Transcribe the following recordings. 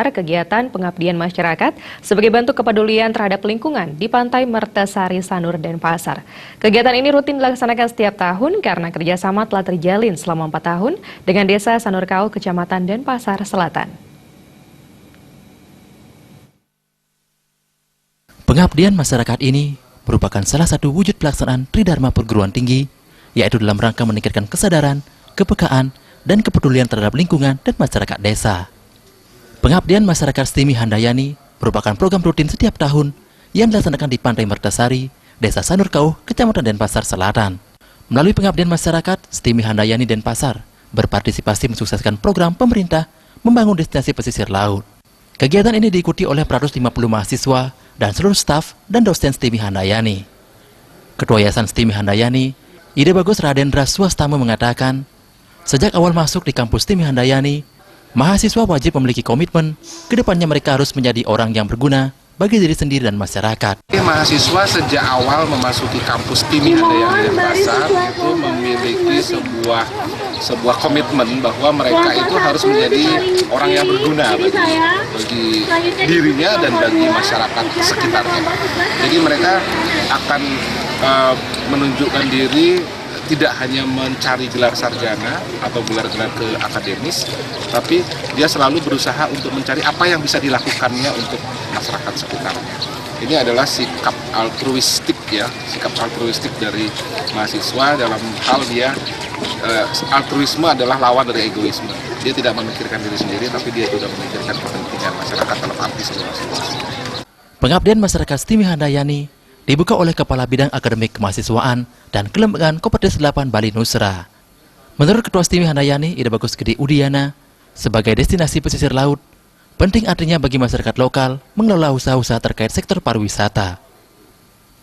kegiatan pengabdian masyarakat sebagai bentuk kepedulian terhadap lingkungan di Pantai Mertasari, Sanur, Denpasar. Kegiatan ini rutin dilaksanakan setiap tahun karena kerjasama telah terjalin selama 4 tahun dengan Desa Sanur Kau, Kecamatan Denpasar Selatan. Pengabdian masyarakat ini merupakan salah satu wujud pelaksanaan Tridharma perguruan tinggi, yaitu dalam rangka meningkatkan kesadaran, kepekaan, dan kepedulian terhadap lingkungan dan masyarakat desa. Pengabdian masyarakat Stimi Handayani merupakan program rutin setiap tahun yang dilaksanakan di Pantai Mertasari, Desa Sanur Kau, Kecamatan Denpasar Selatan. Melalui pengabdian masyarakat, Stimi Handayani Denpasar berpartisipasi mensukseskan program pemerintah membangun destinasi pesisir laut. Kegiatan ini diikuti oleh 450 mahasiswa dan seluruh staf dan dosen Stimi Handayani. Ketua Yayasan Stimi Handayani, Ide Bagus Radendra Swastama mengatakan, sejak awal masuk di kampus Stimi Handayani, mahasiswa wajib memiliki komitmen, kedepannya mereka harus menjadi orang yang berguna bagi diri sendiri dan masyarakat. Mahasiswa sejak awal memasuki kampus Stimi Handayani Denpasar itu memiliki sebuah komitmen bahwa mereka itu harus menjadi orang yang berguna bagi dirinya dan bagi masyarakat sekitarnya. Jadi mereka akan menunjukkan diri tidak hanya mencari gelar sarjana atau gelar-gelar ke akademis, tapi dia selalu berusaha untuk mencari apa yang bisa dilakukannya untuk masyarakat sekitarnya. Ini adalah sikap altruistik sikap altruistik dari mahasiswa dalam hal dia altruisme adalah lawan dari egoisme. Dia tidak memikirkan diri sendiri, tapi dia juga memikirkan kepentingan masyarakat dalam arti seluas-luas. Pengabdian masyarakat Stimi Handayani dibuka oleh Kepala Bidang Akademik Kemahasiswaan dan Kelembagaan Kompetensi 8 Bali Nusra. Menurut Ketua Stimi Handayani, Ide Bagus Gede Udiana, sebagai destinasi pesisir laut, penting artinya bagi masyarakat lokal mengelola usaha-usaha terkait sektor pariwisata.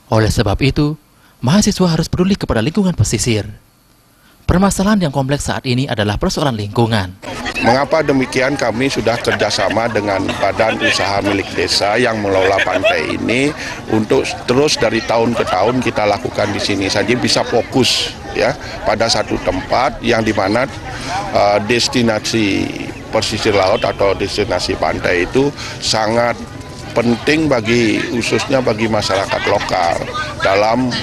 Oleh sebab itu, mahasiswa harus peduli kepada lingkungan pesisir. Permasalahan yang kompleks saat ini adalah persoalan lingkungan. Mengapa demikian, kami sudah kerjasama dengan badan usaha milik desa yang mengelola pantai ini untuk terus dari tahun ke tahun kita lakukan di sini saja bisa fokus pada satu tempat yang dimana destinasi pesisir laut atau destinasi pantai itu sangat penting khususnya bagi masyarakat lokal dalam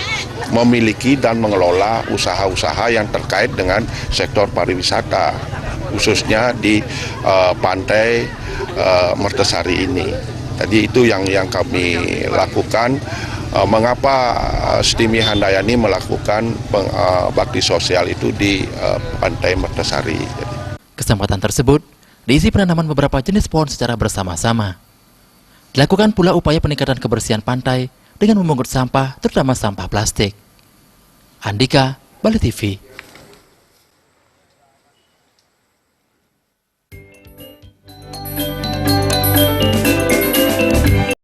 memiliki dan mengelola usaha-usaha yang terkait dengan sektor pariwisata, khususnya di Pantai Mertasari ini. Jadi itu yang kami lakukan. Mengapa Stimi Handayani melakukan bakti sosial itu di Pantai Mertasari. Kesempatan tersebut diisi penanaman beberapa jenis pohon secara bersama-sama. Dilakukan pula upaya peningkatan kebersihan pantai dengan memungut sampah, terutama sampah plastik. Andika, Bali TV.